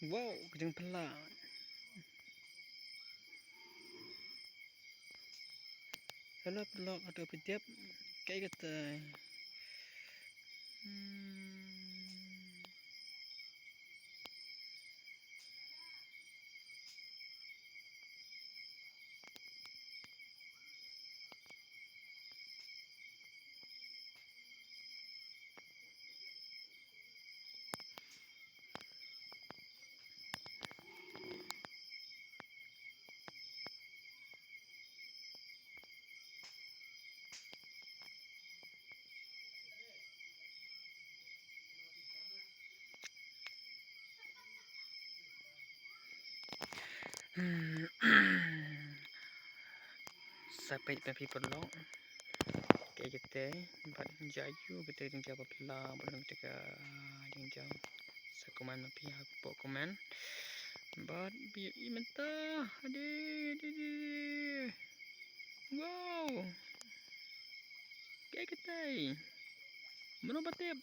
Wow, kejeng pala. Hello pelok ada petiap kayak kata. Sampai papi pelok kayak kita buat jayu kita jengja pela belum kita jengja sakuman papi aku komen buat bi mentah ade wow kayak kita mana batip